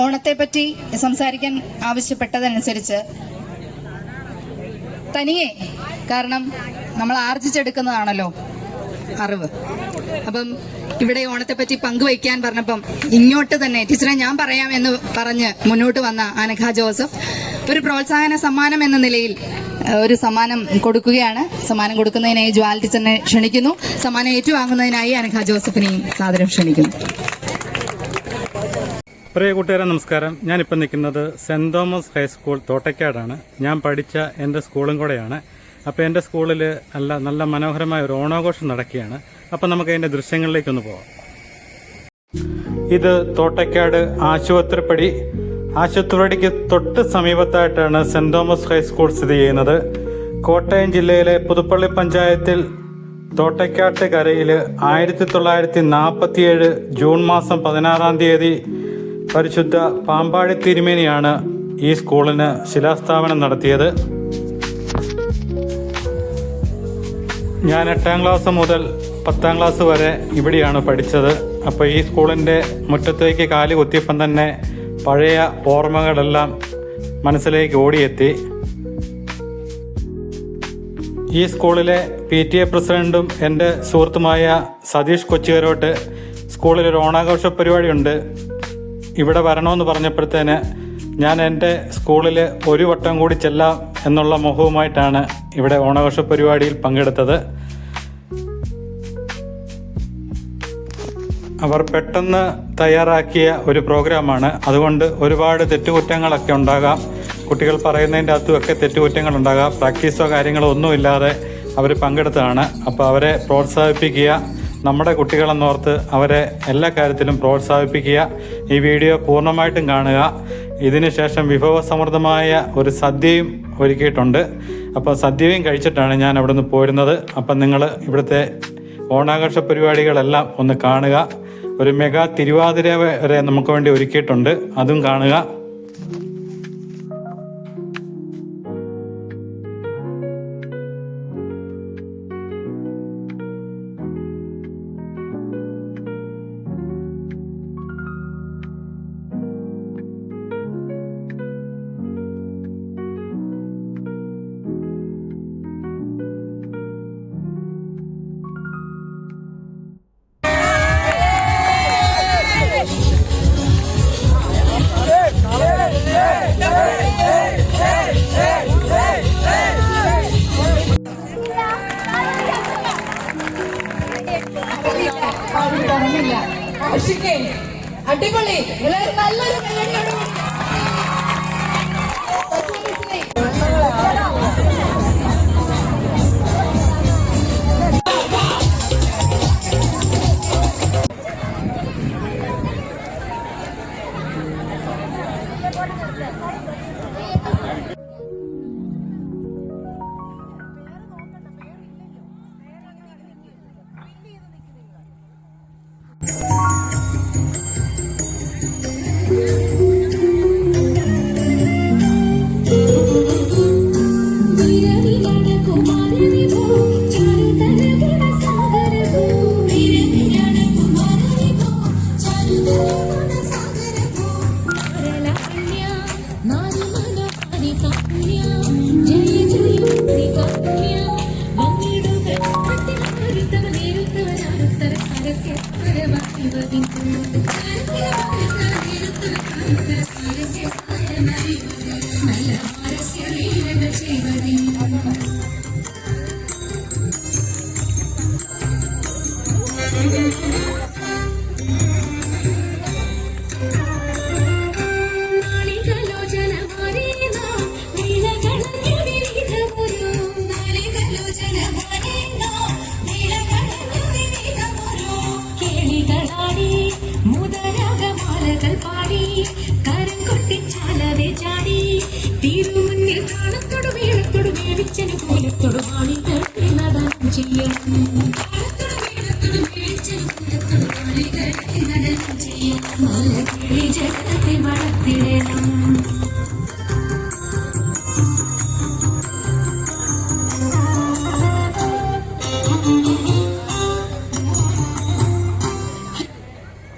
ഓണത്തെപ്പറ്റി സംസാരിക്കാൻ ആവശ്യപ്പെട്ടതനുസരിച്ച് തനിയെ, കാരണം നമ്മൾ ആർജിച്ചെടുക്കുന്നതാണല്ലോ അറിവ്. അപ്പം ഇവിടെ ഓണത്തെപ്പറ്റി പങ്കുവയ്ക്കാൻ പറഞ്ഞപ്പം ഇങ്ങോട്ട് തന്നെ ടീച്ചറെ ഞാൻ പറയാമെന്ന് പറഞ്ഞ് മുന്നോട്ട് വന്ന അനഘ ജോസഫ് ഒരു പ്രോത്സാഹന സമ്മാനം എന്ന നിലയിൽ ഒരു സമ്മാനം കൊടുക്കുകയാണ്. സമ്മാനം കൊടുക്കുന്നതിനായി ജ്വാൽ ടീച്ചറിനെ ക്ഷണിക്കുന്നു. സമ്മാനം ഏറ്റുവാങ്ങുന്നതിനായി അനഘ ജോസഫിനെയും സാദരം ക്ഷണിക്കുന്നു. പ്രിയ കൂട്ടുകാരെ നമസ്കാരം. ഞാനിപ്പോൾ നിൽക്കുന്നത് സെന്റ് തോമസ് ഹൈസ്കൂൾ തോട്ടയ്ക്കാടാണ്. ഞാൻ പഠിച്ച എൻ്റെ സ്കൂളും കൂടെയാണ്. അപ്പോൾ എൻ്റെ സ്കൂളിൽ നല്ല മനോഹരമായ ഒരു ഓണാഘോഷം നടക്കുകയാണ്. അപ്പോൾ നമുക്ക് അതിൻ്റെ ദൃശ്യങ്ങളിലേക്കൊന്ന് പോകാം. ഇത് തോട്ടയ്ക്കാട് ആശുപത്രിക്ക് തൊട്ട് സമീപത്തായിട്ടാണ് സെന്റ് തോമസ് ഹൈസ്കൂൾ സ്ഥിതി ചെയ്യുന്നത്. കോട്ടയം ജില്ലയിലെ പുതുപ്പള്ളി പഞ്ചായത്തിൽ തോട്ടയ്ക്കാട്ട് കരയിൽ 1947 ജൂൺ മാസം 16-ാം തീയതി പരിശുദ്ധ പാമ്പാടി തിരുമേനിയാണ് ഈ സ്കൂളിന് ശിലാസ്ഥാപനം നടത്തിയത്. ഞാൻ 8ാം ക്ലാസ് മുതൽ 10ാം ക്ലാസ് വരെ ഇവിടെയാണ് പഠിച്ചത്. അപ്പോൾ ഈ സ്കൂളിൻ്റെ മുറ്റത്തേക്ക് കാല് കുത്തിയപ്പം തന്നെ പഴയ ഓർമ്മകളെല്ലാം മനസ്സിലേക്ക് ഓടിയെത്തി. ഈ സ്കൂളിലെ PTA പ്രസിഡന്റും എൻ്റെ സുഹൃത്തുമായ സതീഷ് കൊച്ചുകരോട്ട് സ്കൂളിലൊരു ഓണാഘോഷ പരിപാടിയുണ്ട്, ഇവിടെ വരണമെന്ന് പറഞ്ഞപ്പോഴത്തേന് ഞാൻ എൻ്റെ സ്കൂളിൽ ഒരു വട്ടം കൂടി ചെല്ലാം എന്നുള്ള മോഹവുമായിട്ടാണ് ഇവിടെ ഓണാഘോഷ പരിപാടിയിൽ പങ്കെടുത്തത്. അവർ പെട്ടെന്ന് തയ്യാറാക്കിയ ഒരു പ്രോഗ്രാമാണ്. അതുകൊണ്ട് ഒരുപാട് തെറ്റുകുറ്റങ്ങളൊക്കെ ഉണ്ടാകാം. കുട്ടികൾ പറയുന്നതിൻ്റെ അകത്തുമൊക്കെ തെറ്റുകുറ്റങ്ങളുണ്ടാകാം. പ്രാക്ടീസോ കാര്യങ്ങളോ ഒന്നുമില്ലാതെ അവർ പങ്കെടുത്തതാണ്. അപ്പോൾ അവരെ പ്രോത്സാഹിപ്പിക്കുക, നമ്മുടെ കുട്ടികളെന്നോർത്ത് അവരെ എല്ലാ കാര്യത്തിലും പ്രോത്സാഹിപ്പിക്കുക. ഈ വീഡിയോ പൂർണ്ണമായിട്ടും കാണുക. ഇതിനുശേഷം വിഭവസമൃദ്ധമായ ഒരു സദ്യയും ഒരുക്കിയിട്ടുണ്ട്. അപ്പോൾ സദ്യയും കഴിച്ചിട്ടാണ് ഞാൻ അവിടെ നിന്ന് പോരുന്നത്. അപ്പം നിങ്ങൾ ഇവിടുത്തെ ഓണാഘോഷ പരിപാടികളെല്ലാം ഒന്ന് കാണുക. ഒരു മെഗാ തിരുവാതിര വരെ നമുക്ക് വേണ്ടി ഒരുക്കിയിട്ടുണ്ട്, അതും കാണുക. അടിപൊളി, നല്ലൊരു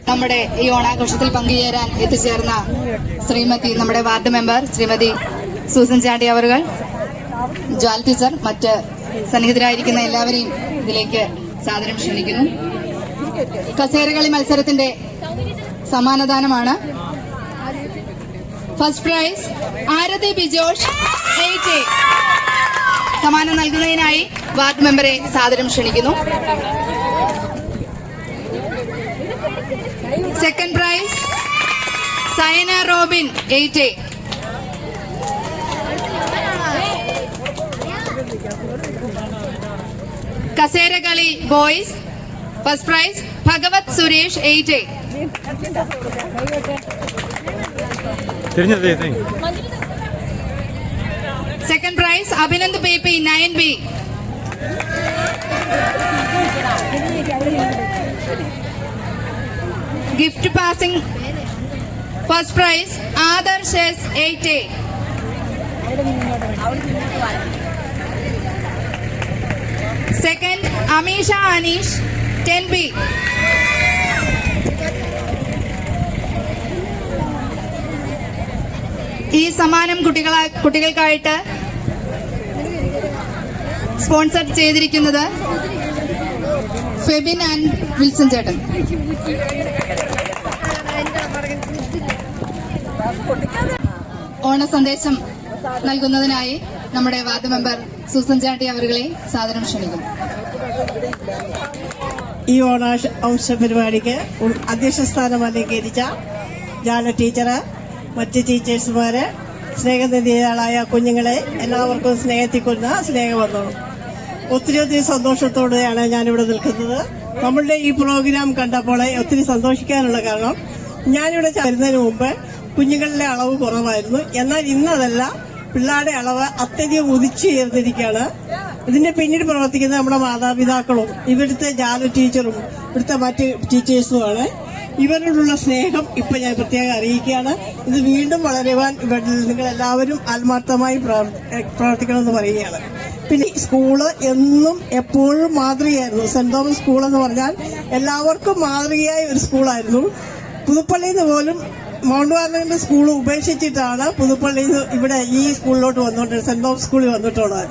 നമ്മുടെ ഈ ഓണാഘോഷത്തിൽ പങ്കുചേരാൻ എത്തിച്ചേർന്ന ശ്രീമതി നമ്മുടെ ward member Shrimati Susan Chandy അവർ, ജ്വാൽ ടീച്ചർ, മറ്റ് സന്നിഹിതരായിരിക്കുന്ന എല്ലാവരെയും ഇതിലേക്ക് സാദരം ക്ഷണിക്കുന്നു. കസേരകളി മത്സരത്തിന്റെ സമ്മാനദാനമാണ്. First prize Aarathi Bijosh 8A. സമ്മാനം നൽകുന്നതിനായി വാർഡ് മെമ്പറെ സാദരം ക്ഷണിക്കുന്നു. Second prize Sayana Robin 8A. കസേരകളി boys first prize Bhagavath Suresh 8A. Second prize Abhinand Peppi 9B. Gift passing first prize Adarsh 8A. Second Ameesha Aneesh 10B. ഈ സമ്മാനം കുട്ടികൾക്കായിട്ട് സ്പോൺസർ ചെയ്തിരിക്കുന്നത് ഫെബിൻ ആൻഡ് വിൽസൺ ചേട്ടൻ. ഓണ സന്ദേശം നൽകുന്നതിനായി നമ്മുടെ വാർഡ് മെമ്പർ സൂസൻ ചാണ്ടി അവരെ സാദരം ക്ഷണിക്കുന്നു. ഈ ഓണാഘോഷ പരിപാടിക്ക് അധ്യക്ഷ സ്ഥാനം അലങ്കരിച്ച ജാന ടീച്ചറ്, മറ്റ് ടീച്ചേഴ്സുമാര്, സ്നേഹനിധികളായ കുഞ്ഞുങ്ങളെ എല്ലാവർക്കും സ്നേഹത്തിൽ കൊണ്ട സ്നേഹവന്ദനം. ഒത്തിരി സന്തോഷത്തോടെയാണ് ഞാനിവിടെ നിൽക്കുന്നത്. നമ്മളുടെ ഈ പ്രോഗ്രാം കണ്ടപ്പോൾ ഒത്തിരി സന്തോഷിക്കാനുള്ള കാരണം, ഞാനിവിടെ വരുന്നതിന് മുമ്പ് കുഞ്ഞുങ്ങളുടെ അളവ് കുറവായിരുന്നു. എന്നാൽ ഇന്നതല്ല, പിള്ളേരുടെ അളവ് അത്യധികം ഉദിച്ചുയർന്നിരിക്കുകയാണ്. ഇതിന്റെ പിന്നിൽ പ്രവർത്തിക്കുന്ന നമ്മുടെ മാതാപിതാക്കളും ഇവിടുത്തെ ജാല ടീച്ചറും ഇവിടുത്തെ മറ്റ് ടീച്ചേഴ്സുമാണ്. ഇവരോടുള്ള സ്നേഹം ഇപ്പൊ ഞാൻ പ്രത്യേകം അറിയിക്കുകയാണ്. ഇത് വീണ്ടും വളരുവാൻ നിങ്ങൾ എല്ലാവരും ആത്മാർത്ഥമായി പ്രവർത്തിക്കണമെന്ന് പറയുകയാണ്. പിന്നെ സ്കൂള് എന്നും എപ്പോഴും മാതൃകയായിരുന്നു. സെന്റ് തോമസ് സ്കൂൾ എന്ന് പറഞ്ഞാൽ എല്ലാവർക്കും മാതൃകയായ ഒരു സ്കൂളായിരുന്നു. പുതുപ്പള്ളിയിൽ നിന്ന് പോലും മൗണ്ട് വാർണറിന്റെ സ്കൂൾ ഉപേക്ഷിച്ചിട്ടാണ് പുതുപ്പള്ളിയിൽ നിന്ന് ഇവിടെ ഈ സ്കൂളിലോട്ട് വന്നുകൊണ്ടിരുന്നത്, സെന്റ് തോമസ് സ്കൂളിൽ വന്നിട്ടുള്ളത്.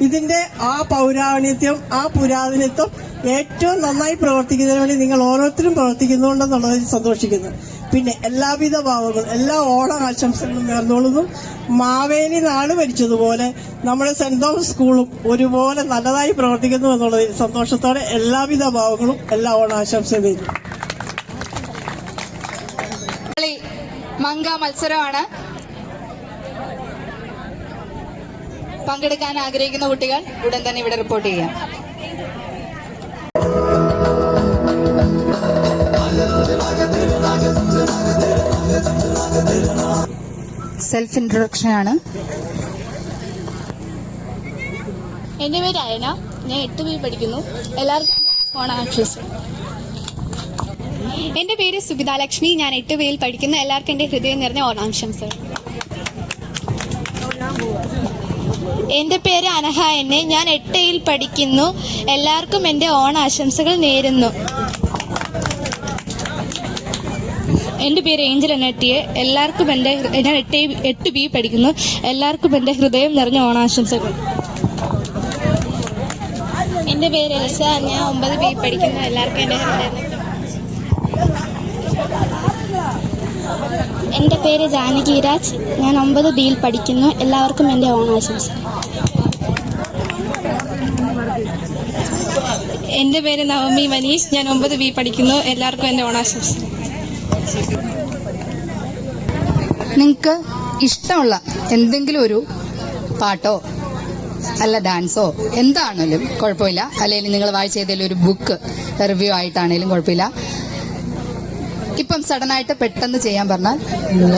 ഇതിന്റെ ആ പൗരാണിത്യം, ആ പുരാതനത്വം ഏറ്റവും നന്നായി പ്രവർത്തിക്കുന്നതിന് വേണ്ടി നിങ്ങൾ ഓരോരുത്തരും പ്രവർത്തിക്കുന്നുണ്ടെന്നുള്ളതിൽ സന്തോഷിക്കുന്നു. പിന്നെ എല്ലാവിധ ഭാവങ്ങളും, എല്ലാ ഓണ ആശംസകളും നേർന്നോളുന്നു. മാവേലി നാട് ഭരിച്ചതുപോലെ നമ്മുടെ സെന്റ് തോമസ് സ്കൂളും ഒരുപോലെ നല്ലതായി പ്രവർത്തിക്കുന്നു എന്നുള്ളതിൽ സന്തോഷത്തോടെ എല്ലാവിധ ഭാവങ്ങളും, എല്ലാ ഓണാശംസകളും. മങ്ക മത്സരമാണ്. പങ്കെടുക്കാൻ ആഗ്രഹിക്കുന്ന കുട്ടികൾ ഉടൻ തന്നെ ഇവിടെ റിപ്പോർട്ട് ചെയ്യാം. സെൽഫ് ഇൻട്രൊഡക്ഷൻ ആണ്. എൻ്റെ പേര് അയന, ഞാൻ 8B പഠിക്കുന്നു. എല്ലാവർക്കും ഓണാശംസകൾ. എൻ്റെ പേര് സുബിത ലക്ഷ്മി, ഞാൻ 8Bയിൽ പഠിക്കുന്നു. എല്ലാവർക്കും എൻ്റെ ഹൃദയം നിറഞ്ഞ ഓണാശംസകൾ. എൻ്റെ പേര് അനഹ എന്നെ, ഞാൻ 8Aയിൽ പഠിക്കുന്നു. എല്ലാവർക്കും എൻ്റെ ഓണാശംസകൾ നേരുന്നു. എൻ്റെ പേര് ഏഞ്ചൽ എന്നെട്ടിയെ, എല്ലാവർക്കും ഞാൻ 8B പഠിക്കുന്നു. എല്ലാവർക്കും എൻ്റെ ഹൃദയം നിറഞ്ഞ ഓണാശംസകൾ. എൻ്റെ പേര് എൽസ, ഞാൻ 9B പഠിക്കുന്നു. എല്ലാവർക്കും എൻ്റെ ഹൃദയം. എൻ്റെ പേര് ജാനകി രാജ്, ഞാൻ 9Bയിൽ പഠിക്കുന്നു. എല്ലാവർക്കും എൻ്റെ ഓണാശംസകൾ. എൻ്റെ പേര് നവമി മനീഷ്, ഞാൻ 9B പഠിക്കുന്നു. എല്ലാവർക്കും എൻ്റെ ഓണാശംസകൾ. നിങ്ങൾക്ക് ഇഷ്ടമുള്ള എന്തെങ്കിലും ഒരു പാട്ടോ അല്ല ഡാൻസോ എന്താണേലും കുഴപ്പമില്ല, അല്ലെങ്കിൽ നിങ്ങൾ വായിച്ച ഏതെങ്കിലും ഒരു ബുക്ക് റിവ്യൂ ആയിട്ടാണേലും കുഴപ്പമില്ല. ഇപ്പം സഡനായിട്ട് പെട്ടെന്ന് ചെയ്യാൻ പറഞ്ഞാൽ നിങ്ങൾ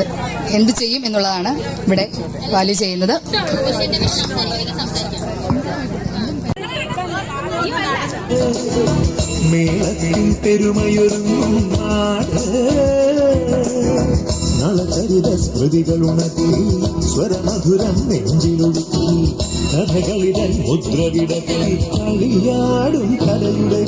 എന്ത് ചെയ്യും എന്നുള്ളതാണ് ഇവിടെ വാല്യൂ ചെയ്യുന്നത്. മേളത്തിൻ പെരുമയൊരുങ്ങും നാട്, നളചരിത സ്മൃതികളുണർത്തി സ്വരമധുരം നെഞ്ചിലൊടുക്കി, കഥകളിടൻ മുദ്രവിടക്കി കളിയാടും കലയുടെ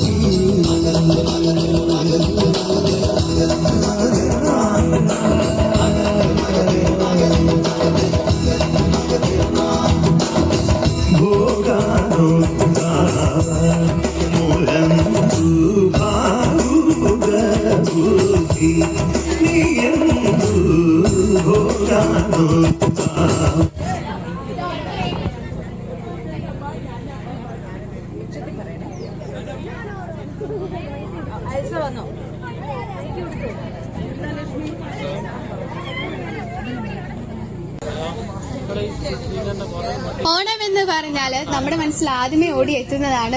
ഓണം എന്ന് പറഞ്ഞാൽ നമ്മുടെ മനസ്സിൽ ആദ്യമേ ഓടിയെത്തുന്നതാണ്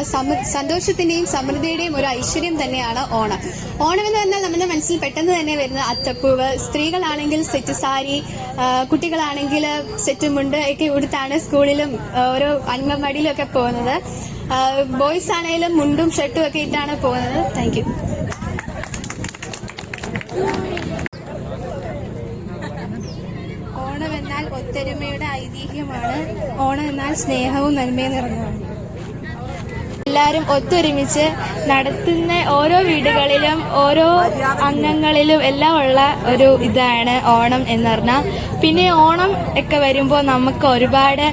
സന്തോഷത്തിന്റെയും സമൃദ്ധിയുടെയും ഒരു ഐശ്വര്യം തന്നെയാണ് ഓണം. ഓണം എന്ന് പറഞ്ഞാൽ നമ്മുടെ മനസ്സിൽ പെട്ടെന്ന് തന്നെ വരുന്ന അത്തപ്പൂവ്, സ്ത്രീകളാണെങ്കിൽ സെറ്റ് സാരി, കുട്ടികളാണെങ്കിൽ സെറ്റ് മുണ്ട് ഒക്കെ ഉടുത്താണ് സ്കൂളിലും ഓരോ അംഗൻവാടിയിലും ഒക്കെ പോകുന്നത്. ബോയ്സ് ആണെങ്കിലും മുണ്ടും ഷർട്ടും ഒക്കെ ഇട്ടാണ് പോകുന്നത്. Thank you. ഓണം എന്നാൽ ഒത്തൊരുമയുടെ ഐതിഹ്യമാണ്. ഓണം എന്നാൽ സ്നേഹവും നന്മയും നിറഞ്ഞതാണ്. എല്ലാവരും ഒത്തൊരുമിച്ച് നടത്തുന്ന ഓരോ വീടുകളിലും ഓരോ അംഗങ്ങളിലും എല്ലാം ഉള്ള ഒരു ഇതാണ് ഓണം എന്ന് പറഞ്ഞാൽ. പിന്നെ ഓണം ഒക്കെ വരുമ്പോൾ നമുക്ക് ഒരുപാട്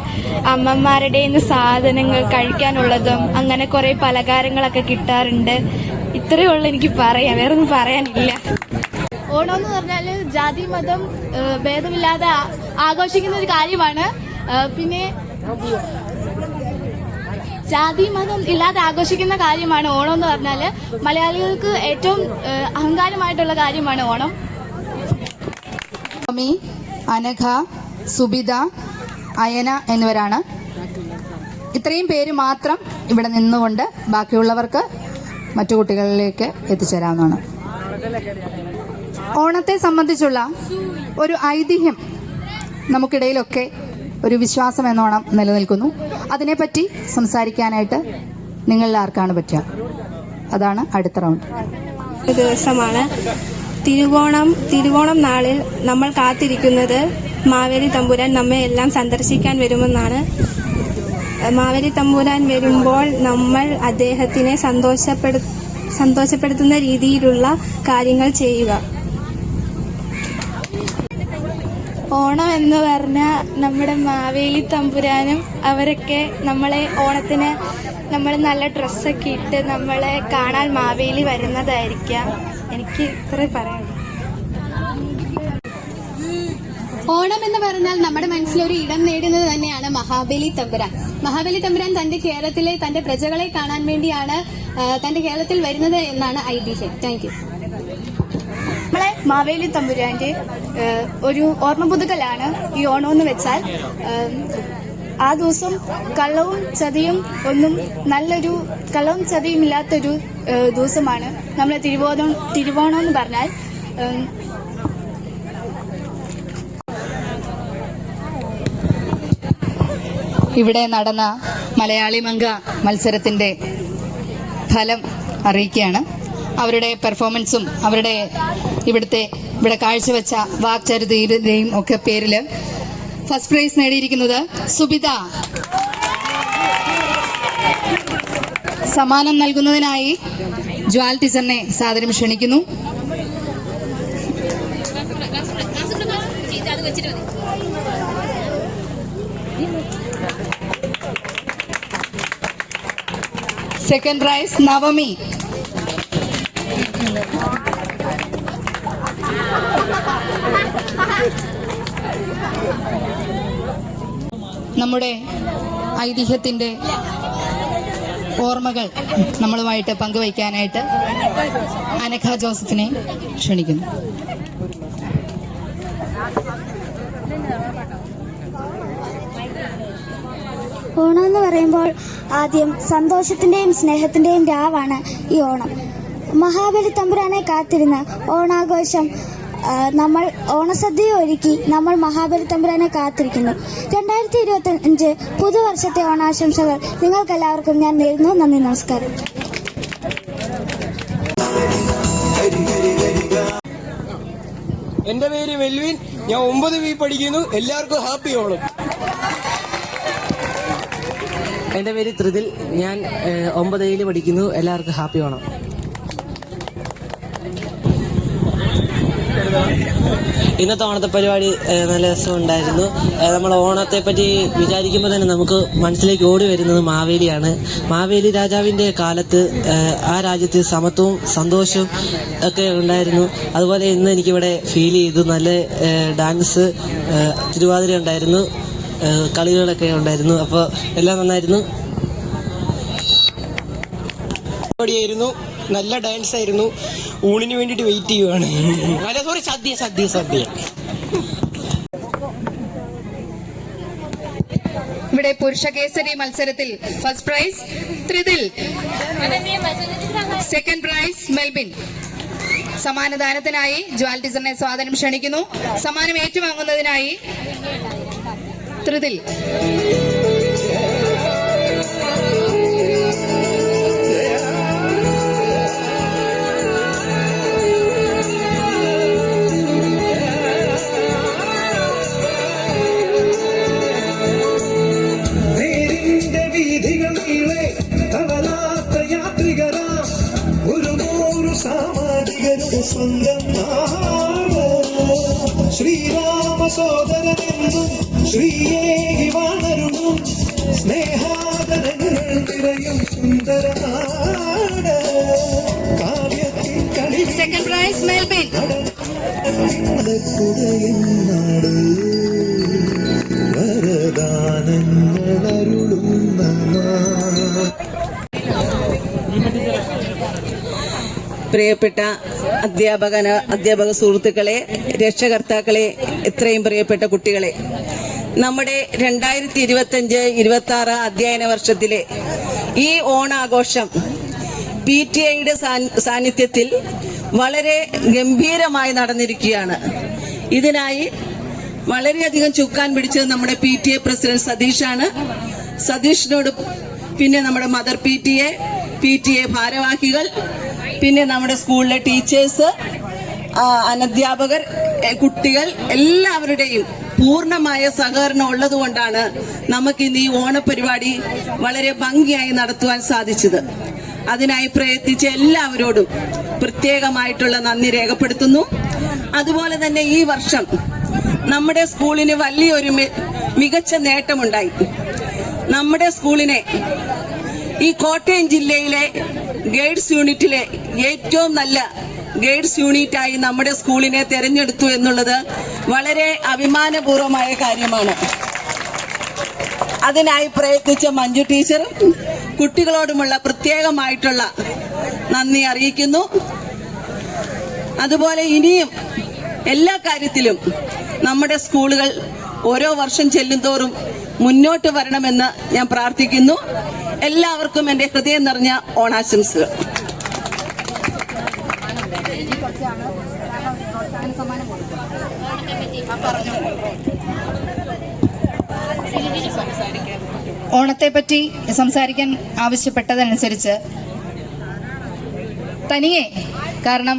അമ്മമാരുടെ സാധനങ്ങൾ കഴിക്കാനുള്ളതും അങ്ങനെ കുറെ പലഹാരങ്ങളൊക്കെ കിട്ടാറുണ്ട്. ഇത്രയേ ഉള്ളൂ എനിക്ക് പറയാം, വേറൊന്നും പറയാനില്ല. ഓണം എന്ന് പറഞ്ഞാൽ ജാതി മതം ഭേദമില്ലാതെ ആഘോഷിക്കുന്ന ഒരു കാര്യമാണ്. പിന്നെ ജാതി മതം ഇല്ലാതെ ആഘോഷിക്കുന്ന കാര്യമാണ് ഓണം എന്ന് പറഞ്ഞാൽ. മലയാളികൾക്ക് ഏറ്റവും അഹങ്കാരമായിട്ടുള്ള കാര്യമാണ് ഓണം. അനഘ, സുബിത, അയന എന്നിവരാണ്. ഇത്രയും പേര് മാത്രം ഇവിടെ നിന്നുകൊണ്ട് ബാക്കിയുള്ളവർക്ക് മറ്റു കുട്ടികളിലേക്ക് എത്തിച്ചേരാവുന്നതാണ്. ഓണത്തെ സംബന്ധിച്ചുള്ള ഒരു ഐതിഹ്യം നമുക്കിടയിലൊക്കെ ഒരു വിശ്വാസം എന്നോണം നിലനിൽക്കുന്നു. അതിനെപ്പറ്റി സംസാരിക്കാനായിട്ട് നിങ്ങളിൽ ആർക്കാണ് പറ്റുക? അതാണ് അടുത്ത റൗണ്ട്. ദിവസമാണ് തിരുവോണം നാളിൽ നമ്മൾ കാത്തിരിക്കുന്നത് മാവേലി തമ്പുരാൻ നമ്മെ എല്ലാം സന്ദർശിക്കാൻ വരുമെന്നാണ്. മാവേലി തമ്പുരാൻ വരുമ്പോൾ നമ്മൾ അദ്ദേഹത്തിനെ സന്തോഷപ്പെടുത്തുന്ന രീതിയിലുള്ള കാര്യങ്ങൾ ചെയ്യുക. ഓണം എന്ന് പറഞ്ഞാൽ നമ്മുടെ മാവേലി തമ്പുരാനും അവരൊക്കെ നമ്മളെ ഓണത്തിന് നമ്മൾ നല്ല ഡ്രസ്സൊക്കെ ഇട്ട് നമ്മളെ കാണാൻ മാവേലി വരുന്നതായിരിക്കാം. എനിക്ക് ഇത്രേ പറയാം. ഓണം എന്ന് പറഞ്ഞാൽ നമ്മുടെ മനസ്സിലൊരു ഇടം നേടുന്നത് തന്നെയാണ് മഹാബലി തമ്പുരാൻ. മഹാബലി തമ്പുരാൻ തന്റെ കേരളത്തിലെ തന്റെ പ്രജകളെ കാണാൻ വേണ്ടിയാണ് തന്റെ കേരളത്തിൽ വരുന്നത് എന്നാണ് ഐതിഹ്യം. Thank you. നമ്മളെ മാവേലി തമ്പുരാന്റെ ഒരു ഓർമ്മ പുതുക്കലാണ് ഈ ഓണം എന്ന് വെച്ചാൽ. ആ ദിവസം കള്ളവും ചതിയും നല്ലൊരു കള്ളവും ചതിയും ഇല്ലാത്തൊരു ദിവസമാണ് നമ്മളെ തിരുവോണം എന്ന് പറഞ്ഞാൽ. ഇവിടെ നടന്ന മലയാളി മംഗ മത്സരത്തിന്റെ ഫലം അറിയിക്കുകയാണ്. അവരുടെ പെർഫോമൻസും അവരുടെ ഇവിടെ കാഴ്ചവെച്ച വാക്ചരിതയുടെയും ഒക്കെ പേരിൽ ഫസ്റ്റ് പ്രൈസ് നേടിയിരിക്കുന്നത് സുബിത. സമ്മാനം നൽകുന്നതിനായി ജ്വാൽ ടീച്ചറിനെ സാദരം ക്ഷണിക്കുന്നു. Second price Navami. നമ്മുടെ ഐതിഹ്യത്തിന്റെ ഓർമ്മകൾ നമ്മളുമായിട്ട് പങ്കുവയ്ക്കാനായിട്ട് അനഘ ജോസഫിനെ ക്ഷണിക്കുന്നു. ഓണം എന്ന് പറയുമ്പോൾ ആദ്യം സന്തോഷത്തിന്റെയും സ്നേഹത്തിന്റെയും രാവാണ് ഈ ഓണം. മഹാബലി തമ്പുരാനെ കാത്തിരുന്ന് ഓണാഘോഷം നമ്മൾ ഓണസദ്യ ഒരുക്കി നമ്മൾ മഹാബലി തമ്പുരാനെ കാത്തിരിക്കുന്നു. 2025 പുതുവർഷത്തെ ഓണാശംസകൾ നിങ്ങൾക്കെല്ലാവർക്കും ഞാൻ നേരുന്നു. നന്ദി, നമസ്കാരം. എന്റെ പേര് മെൽവിൻ, ഞാൻ 9 പഠിക്കുന്നു. എല്ലാവർക്കും ഹാപ്പി ഓണം. എന്റെ പേര് ത്രിതിൽ, ഞാൻ 9 പഠിക്കുന്നു. എല്ലാവർക്കും ഹാപ്പി ഓണം. ഇന്നത്തെ ഓണത്തെ പരിപാടി നല്ല രസമുണ്ടായിരുന്നു. നമ്മൾ ഓണത്തെ പറ്റി വിചാരിക്കുമ്പോൾ തന്നെ നമുക്ക് മനസ്സിലേക്ക് ഓടി വരുന്നത് മാവേലിയാണ്. മാവേലി രാജാവിൻ്റെ കാലത്ത് ആ രാജ്യത്ത് സമത്വവും സന്തോഷവും ഒക്കെ ഉണ്ടായിരുന്നു. അതുപോലെ ഇന്ന് എനിക്കിവിടെ ഫീൽ ചെയ്തു. നല്ല ഡാൻസ്, തിരുവാതിര ഉണ്ടായിരുന്നു, കളികളൊക്കെ ഉണ്ടായിരുന്നു. അപ്പോൾ എല്ലാം നന്നായിരുന്നു. പരിപാടിയായിരുന്നു, നല്ല ഡാൻസ് ആയിരുന്നു. ഊണിന് വേണ്ടിയിട്ട് വെയിറ്റ് ചെയ്യുവാണ്. അല്ല സോറി, സദ്യ സദ്യ സദ്യ. ഇവിടെ പുരുഷ കേസരി മത്സരത്തിൽ first prize Thridil, second prize Melbin. സമ്മാനദാനത്തിനായി ജ്വാൽ ടീച്ചറിനെ സ്വാഗതം ക്ഷണിക്കുന്നു. സമ്മാനം ഏറ്റുവാങ്ങുന്നതിനായി ത്രിദിൽ. സ്വന്തം ശ്രീരാമ സോദരനെന്നും ശ്രീയേകി വാണരുളും സ്നേഹാദരങ്ങൾ നിറയും സുന്ദരനാട് കാവ്യത്തിൻ കളി. Second prize Melbin. നാട് വരദാനങ്ങൾ അരുളുന്ന പ്രിയപ്പെട്ട അധ്യാപക സുഹൃത്തുക്കളെ, രക്ഷകർത്താക്കളെ, എത്രയും പ്രിയപ്പെട്ട കുട്ടികളെ, നമ്മുടെ 2025-26 അധ്യയന വർഷത്തിലെ ഈ ഓണാഘോഷം PTA സാന്നിധ്യത്തിൽ വളരെ ഗംഭീരമായി നടന്നിരിക്കുകയാണ്. ഇതിനായി വളരെയധികം ചുക്കാൻ പിടിച്ചത് നമ്മുടെ PTA പ്രസിഡന്റ് സതീഷാണ്. സതീഷിനോട് പിന്നെ നമ്മുടെ മദർ PTA ഭാരവാഹികൾ, പിന്നെ നമ്മുടെ സ്കൂളിലെ ടീച്ചേഴ്സ്, അനധ്യാപകർ, കുട്ടികൾ എല്ലാവരുടെയും പൂർണ്ണമായ സഹകരണം ഉള്ളതുകൊണ്ടാണ് നമുക്കിന്ന് ഈ ഓണപരിപാടി വളരെ ഭംഗിയായി നടത്തുവാൻ സാധിച്ചത്. അതിനായി പ്രയത്നിച്ച എല്ലാവരോടും പ്രത്യേകമായിട്ടുള്ള നന്ദി രേഖപ്പെടുത്തുന്നു. അതുപോലെ തന്നെ ഈ വർഷം നമ്മുടെ സ്കൂളിന് വലിയൊരു മികച്ച നേട്ടമുണ്ടായി. നമ്മുടെ സ്കൂളിനെ ഈ കോട്ടയം ജില്ലയിലെ ഗൈഡ്സ് യൂണിറ്റിലെ ഏറ്റവും നല്ല ഗൈഡ്സ് യൂണിറ്റായി നമ്മുടെ സ്കൂളിനെ തെരഞ്ഞെടുത്തു എന്നുള്ളത് വളരെ അഭിമാനപൂർവമായ കാര്യമാണ്. അതിനായി പ്രയത്നിച്ച മഞ്ജു ടീച്ചറും കുട്ടികളോടുമുള്ള പ്രത്യേകമായിട്ടുള്ള നന്ദി അറിയിക്കുന്നു. അതുപോലെ ഇനിയും എല്ലാ കാര്യത്തിലും നമ്മുടെ സ്കൂളുകൾ ഓരോ വർഷം ചെല്ലുന്തോറും മുന്നോട്ട് വരണമെന്ന് ഞാൻ പ്രാർത്ഥിക്കുന്നു. എല്ലാവർക്കും എൻ്റെ ഹൃദയം നിറഞ്ഞ ഓണാശംസകൾ. ഓണത്തെപ്പറ്റി സംസാരിക്കാൻ ആവശ്യപ്പെട്ടതനുസരിച്ച് തനിയെ, കാരണം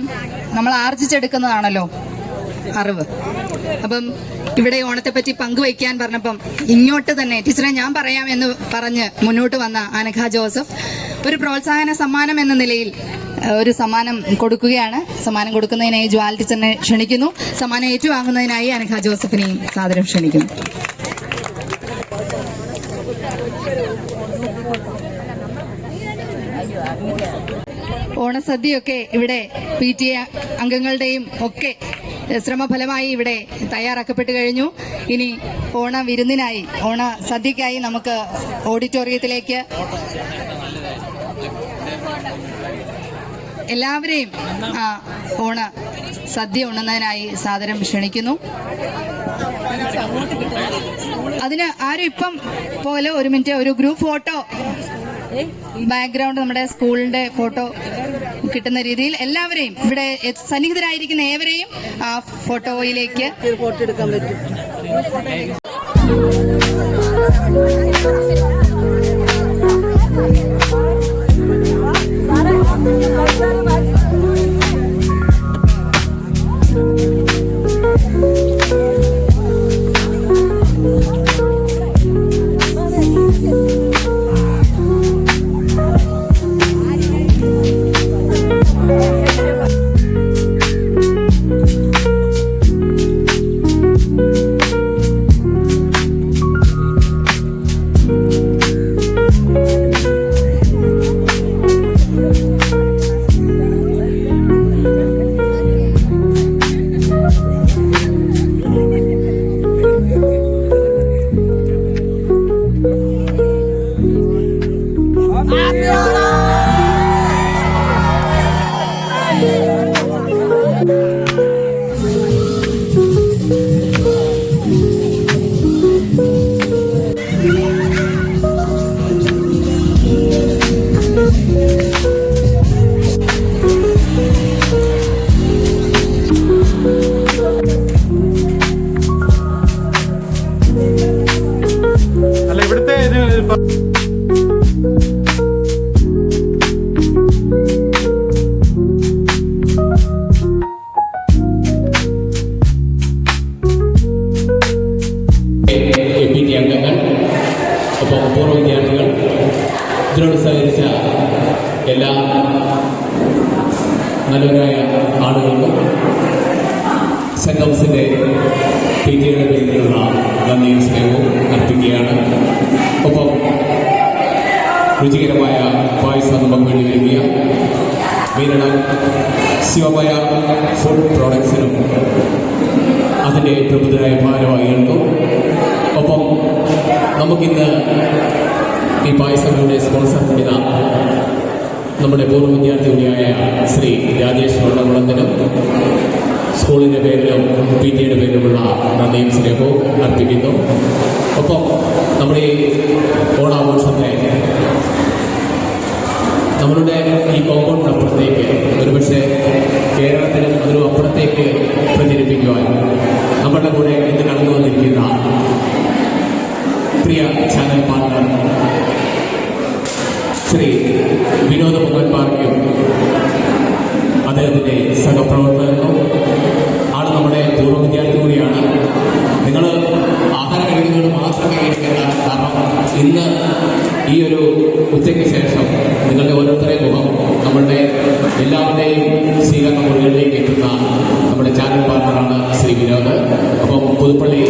നമ്മൾ ആർജിച്ചെടുക്കുന്നതാണല്ലോ അറിവ്. അപ്പം ഇവിടെ ഓണത്തെപ്പറ്റി പങ്കുവയ്ക്കാൻ പറഞ്ഞപ്പം ഇങ്ങോട്ട് തന്നെ ടീച്ചറെ ഞാൻ പറയാം എന്ന് പറഞ്ഞ് മുന്നോട്ട് വന്ന അനഘ ജോസഫ് ഒരു പ്രോത്സാഹന സമ്മാനം എന്ന നിലയിൽ ഒരു സമ്മാനം കൊടുക്കുകയാണ്. സമ്മാനം കൊടുക്കുന്നതിനായി ജ്വാൽ ടീച്ചറിനെ ക്ഷണിക്കുന്നു. സമ്മാനം ഏറ്റുവാങ്ങുന്നതിനായി അനഘ ജോസഫിനെയും സാദരം ക്ഷണിക്കുന്നു. ഓണസദ്യയൊക്കെ ഇവിടെ PTA അംഗങ്ങളുടെയും ഒക്കെ ശ്രമഫലമായി ഇവിടെ തയ്യാറാക്കപ്പെട്ടു കഴിഞ്ഞു. ഇനി ഓണ വിരുന്നിനായി, ഓണ സദ്യക്കായി നമുക്ക് ഓഡിറ്റോറിയത്തിലേക്ക് എല്ലാവരെയും ഓണ സദ്യ ഉണ്ണുന്നതിനായി സാദരം ക്ഷണിക്കുന്നു. അതിന് ആരും ഇപ്പം പോലെ ഒരു മിനിറ്റ് ഒരു ഗ്രൂപ്പ് ഫോട്ടോ, ബാക്ക്ഗ്രൗണ്ട് നമ്മുടെ സ്കൂളിന്റെ ഫോട്ടോ കിട്ടുന്ന രീതിയിൽ എല്ലാവരെയും ഇവിടെ സന്നിഹിതരായിരിക്കുന്ന ഏവരെയും ആ ഫോട്ടോയിലേക്ക് ഫോട്ടോ എടുക്കാൻ ടി അംഗങ്ങൾ, ഒപ്പം പൂർവ്വ വിദ്യാർത്ഥികൾ, ഇതിനോട് സഹകരിച്ച എല്ലാ നല്ലവരായ ആളുകൾക്കും സംഗമസിന്റെ PTA-യുടെ പേരിലുള്ള നന്ദിയും സ്നേഹവും അർപ്പിക്കുകയാണ്. ഒപ്പം രുചികരമായ പായസം നമുക്ക് വേണ്ടി ഒരുക്കിയ മീനടം ശിവമയ ഫുഡ് പ്രോഡക്ട്സിനും അതിൻ്റെ പ്രബുദ്ധരായ ഭാരവാഹികൾക്കും, ഒപ്പം നമുക്കിന്ന് ഈ പായസങ്ങളുടെ സ്പോൺസർ ചെയ്ത നമ്മുടെ പൂർവ്വ വിദ്യാർത്ഥി കൂടിയായ ശ്രീ രാജേഷ് വള്ളംകുളത്തിനും സ്കൂളിൻ്റെ പേരിലും PTA-യുടെ പേരിലുമുള്ള നന്ദിയും സ്നേഹവും അർപ്പിക്കുന്നു. ഒപ്പം നമ്മുടെ ഈ ഓണാഘോഷത്തെ നമ്മളുടെ ഈ കോമ്പൗണ്ടിനപ്പുറത്തേക്ക്, ഒരുപക്ഷെ കേരളത്തിലും അതിനും അപ്പുറത്തേക്ക് പ്രചരിപ്പിക്കുവാൻ നമ്മുടെ കൂടെ ഇന്ന് കടന്നു വന്നിരിക്കുന്ന പ്രിയ ചാനൽ പാർട്ണർ ശ്രീ വിനോദ് മുഖൻപാർക്കും അദ്ദേഹത്തിൻ്റെ സഹപ്രവർത്തകർക്കും, ആള് നമ്മുടെ പൂർവ്വ വിദ്യാർത്ഥി കൂടിയാണ്. നിങ്ങൾ ആഹാരം കഴിക്കുന്നത് മാത്രം കഴിക്കേണ്ട, കാരണം ഇന്ന് ഈ ഒരു ഉച്ചയ്ക്ക് ശേഷം നിങ്ങളുടെ ഓരോരുത്തരെയും മുഖം നമ്മളുടെ എല്ലാവരുടെയും സ്വീകരണ മുറികളിലേക്ക് എത്തുന്ന നമ്മുടെ ചാനൽ പാർട്ണറാണ് ശ്രീ വിനോദ്. അപ്പം പുതുപ്പള്ളി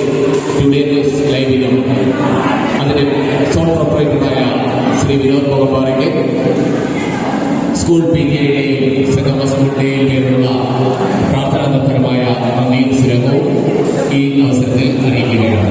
ടുഡേ ന്യൂസ് ലൈവിലും അതിൻ്റെ സോൺ പ്രൊപ്പറേറ്ററായ ശ്രീ വിനോദ് മുഖപ്പാറയ്ക്ക് സ്കൂൾ PTA-യുടെയും സംഗമ സ്കൂളിൻ്റെയും പേരിലുള്ള പ്രാർത്ഥനാ നിർഭരമായ നന്ദിയും സ്നേഹവും ഈ അവസരത്തിൽ അറിയിക്കുകയാണ്.